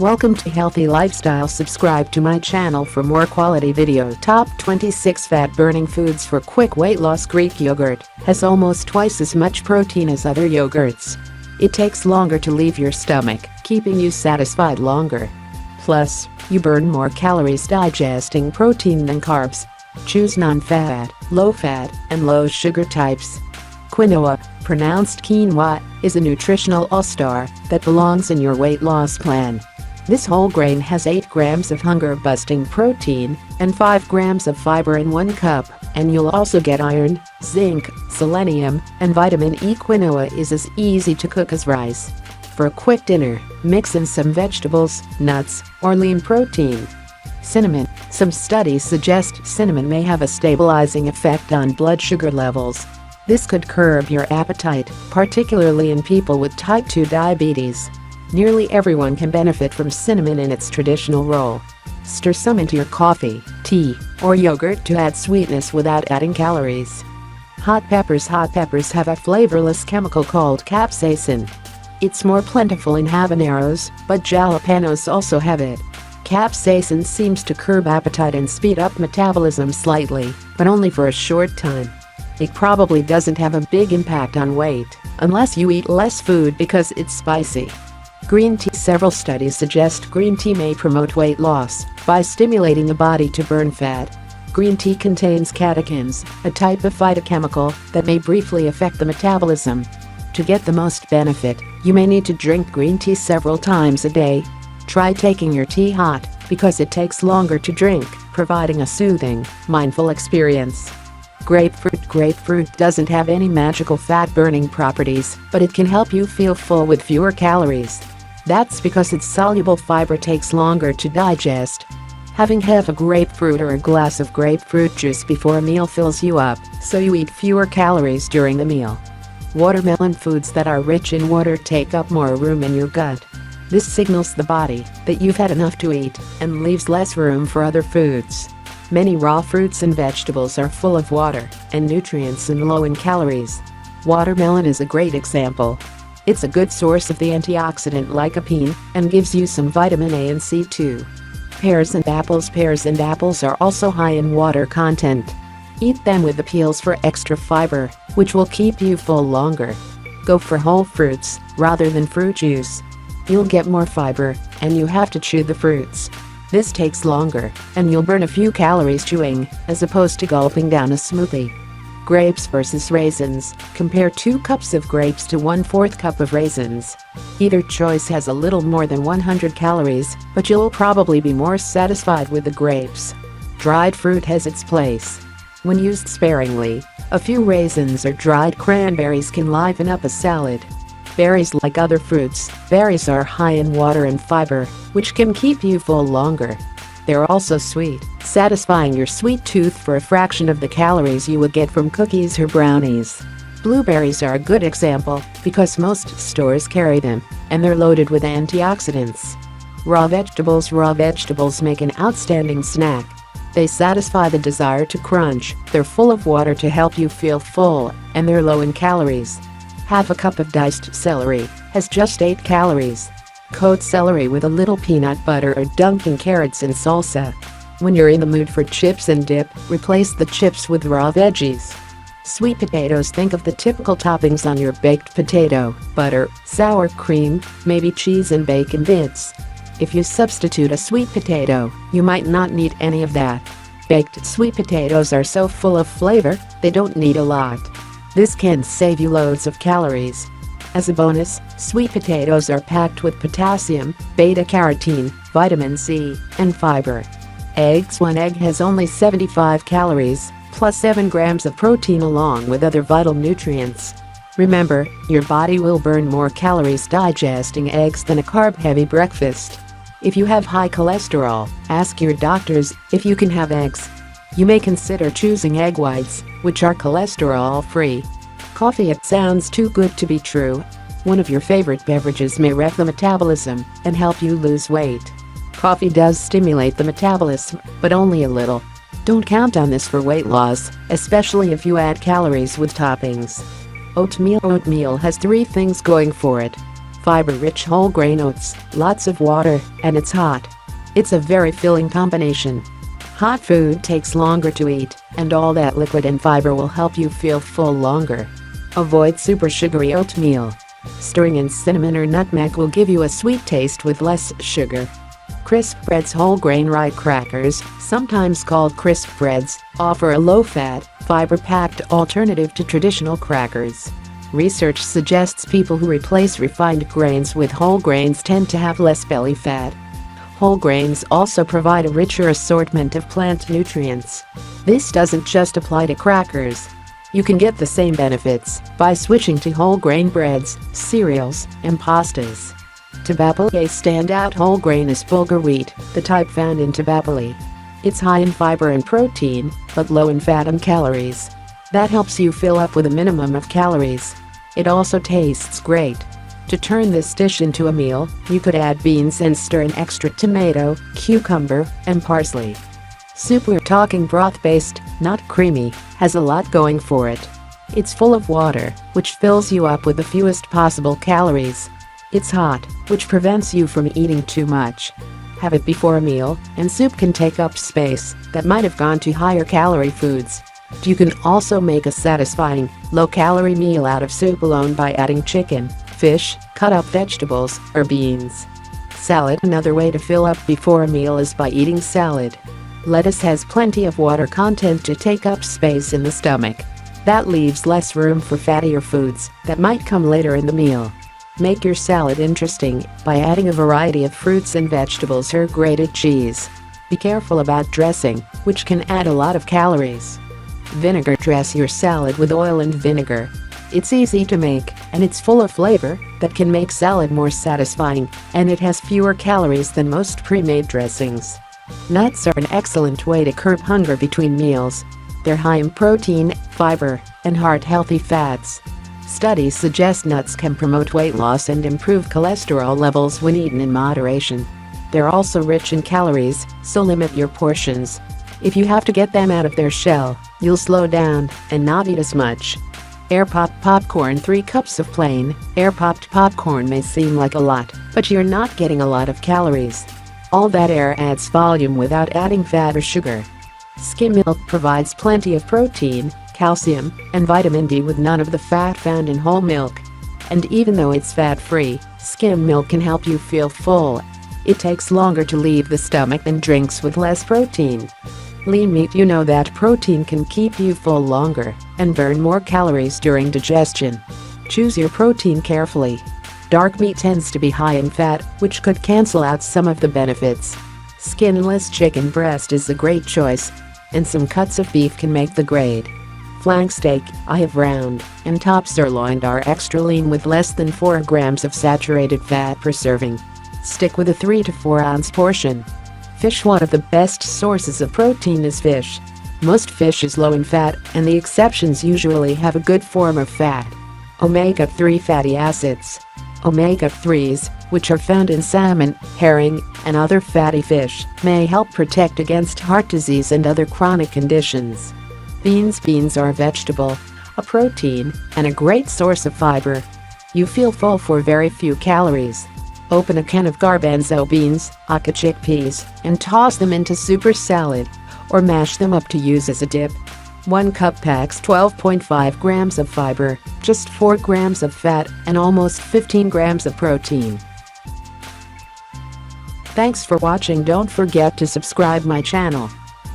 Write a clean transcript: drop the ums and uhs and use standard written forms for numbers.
Welcome to Healthy Lifestyle. Subscribe to my channel for more quality video. Top 26 fat-burning foods for quick weight loss. Greek yogurt has almost twice as much protein as other yogurts. It takes longer to leave your stomach, keeping you satisfied longer. Plus, you burn more calories digesting protein than carbs. Choose non-fat, low-fat, and low-sugar types. Quinoa, pronounced quinoa, is a nutritional all-star that belongs in your weight loss plan. This whole grain has 8 grams of hunger-busting protein and 5 grams of fiber in 1 cup, and you'll also get iron, zinc, selenium, and vitamin E. Quinoa is as easy to cook as rice. For a quick dinner, mix in some vegetables, nuts, or lean protein. Cinnamon. Some studies suggest cinnamon may have a stabilizing effect on blood sugar levels. This could curb your appetite, particularly in people with type 2 diabetes. Nearly everyone can benefit from cinnamon in its traditional role. Stir some into your coffee, tea, or yogurt to add sweetness without adding calories. Hot peppers. Hot peppers have a flavorless chemical called capsaicin. It's more plentiful in habaneros, but jalapenos also have it. Capsaicin seems to curb appetite and speed up metabolism slightly, but only for a short time. It probably doesn't have a big impact on weight, unless you eat less food because it's spicy. Green tea. Several studies suggest green tea may promote weight loss by stimulating the body to burn fat. Green tea contains catechins, a type of phytochemical that may briefly affect the metabolism. To get the most benefit, you may need to drink green tea several times a day. Try taking your tea hot, because it takes longer to drink, providing a soothing, mindful experience. Grapefruit. Grapefruit doesn't have any magical fat-burning properties, but it can help you feel full with fewer calories. That's because its soluble fiber takes longer to digest. Having half a grapefruit or a glass of grapefruit juice before a meal fills you up, so you eat fewer calories during the meal. Watermelon. Foods that are rich in water take up more room in your gut. This signals the body that you've had enough to eat and leaves less room for other foods. Many raw fruits and vegetables are full of water and nutrients and low in calories. Watermelon is a great example. It's a good source of the antioxidant lycopene and gives you some vitamin A and C too. Pears and apples. Pears and apples are also high in water content. Eat them with the peels for extra fiber, which will keep you full longer. Go for whole fruits rather than fruit juice. You'll get more fiber, and you have to chew the fruits. This takes longer, and you'll burn a few calories chewing, as opposed to gulping down a smoothie. Grapes versus raisins. Compare 2 cups of grapes to 1/4 cup of raisins. Either choice has a little more than 100 calories, but you'll probably be more satisfied with the grapes. Dried fruit has its place. When used sparingly, a few raisins or dried cranberries can liven up a salad. Berries. Like other fruits, berries are high in water and fiber, which can keep you full longer. They're also sweet, satisfying your sweet tooth for a fraction of the calories you would get from cookies or brownies. Blueberries are a good example because most stores carry them, and they're loaded with antioxidants. Raw vegetables. Raw vegetables make an outstanding snack. They satisfy the desire to crunch, they're full of water to help you feel full, and they're low in calories. Half a cup of diced celery has just 8 calories. Coat celery with a little peanut butter or dunk in carrots and salsa. When you're in the mood for chips and dip, replace the chips with raw veggies. Sweet potatoes. Think of the typical toppings on your baked potato: butter, sour cream, maybe cheese and bacon bits. If you substitute a sweet potato, you might not need any of that. Baked sweet potatoes are so full of flavor, they don't need a lot. This can save you loads of calories. As a bonus, sweet potatoes are packed with potassium, beta-carotene, vitamin C, and fiber. Eggs. 1 egg has only 75 calories, plus 7 grams of protein along with other vital nutrients. Remember, your body will burn more calories digesting eggs than a carb-heavy breakfast. If you have high cholesterol, ask your doctors if you can have eggs. You may consider choosing egg whites, which are cholesterol-free. Coffee. It sounds too good to be true. One of your favorite beverages may wreck the metabolism and help you lose weight. Coffee does stimulate the metabolism, but only a little. Don't count on this for weight loss, especially if you add calories with toppings. Oatmeal. Oatmeal has 3 things going for it. fiber-rich whole grain oats, lots of water, and it's hot. It's a very filling combination. Hot food takes longer to eat, and all that liquid and fiber will help you feel full longer. Avoid super sugary oatmeal. Stirring in cinnamon or nutmeg will give you a sweet taste with less sugar. Crispbreads whole grain rye crackers, sometimes called Crispbreads, offer a low-fat, fiber-packed alternative to traditional crackers. Research suggests people who replace refined grains with whole grains tend to have less belly fat. Whole grains also provide a richer assortment of plant nutrients. This doesn't just apply to crackers. You can get the same benefits by switching to whole grain breads, cereals, and pastas. Tabouli standout whole grain is bulgur wheat, the type found in Tabouli. It's high in fiber and protein, but low in fat and calories. That helps you fill up with a minimum of calories. It also tastes great. To turn this dish into a meal, you could add beans and stir in extra tomato, cucumber, and parsley. Soup we're talking broth-based, not creamy, has a lot going for it. It's full of water, which fills you up with the fewest possible calories. It's hot, which prevents you from eating too much. Have it before a meal, and soup can take up space that might have gone to higher calorie foods. You can also make a satisfying, low-calorie meal out of soup alone by adding chicken, fish, cut-up vegetables, or beans. Salad. Another way to fill up before a meal is by eating salad. Lettuce has plenty of water content to take up space in the stomach. That leaves less room for fattier foods that might come later in the meal. Make your salad interesting by adding a variety of fruits and vegetables or grated cheese. Be careful about dressing, which can add a lot of calories. Vinegar. Dress your salad with oil and vinegar. It's easy to make, and it's full of flavor that can make salad more satisfying, and it has fewer calories than most pre-made dressings. Nuts are an excellent way to curb hunger between meals. They're high in protein, fiber, and heart-healthy fats. Studies suggest nuts can promote weight loss and improve cholesterol levels when eaten in moderation. They're also rich in calories, so limit your portions. If you have to get them out of their shell, you'll slow down and not eat as much. Air-popped popcorn. 3 cups of plain, air-popped popcorn may seem like a lot, but you're not getting a lot of calories. All that air adds volume without adding fat or sugar. Skim Milk provides plenty of protein, calcium, and vitamin D with none of the fat found in whole milk. And even though it's fat-free, skim milk can help you feel full. It takes longer to leave the stomach than drinks with less protein. Lean meat. You know that protein can keep you full longer and burn more calories during digestion. Choose your protein carefully. Dark meat tends to be high in fat, which could cancel out some of the benefits. Skinless chicken breast is a great choice, and some cuts of beef can make the grade. Flank steak, I have round, and top sirloin are extra lean with less than 4 grams of saturated fat per serving. Stick with a 3 to 4 ounce portion. Fish. One of the best sources of protein is fish. Most fish is low in fat, and the exceptions usually have a good form of fat. Omega-3 fatty acids. Omega-3s, which are found in salmon, herring, and other fatty fish, may help protect against heart disease and other chronic conditions. Beans. Beans are a vegetable, a protein, and a great source of fiber. You feel full for very few calories. Open a can of garbanzo beans, aka chickpeas, and toss them into super salad, or mash them up to use as a dip. 1 cup packs 12.5 grams of fiber, just 4 grams of fat, and almost 15 grams of protein. Thanks for watching. Don't forget to subscribe my channel.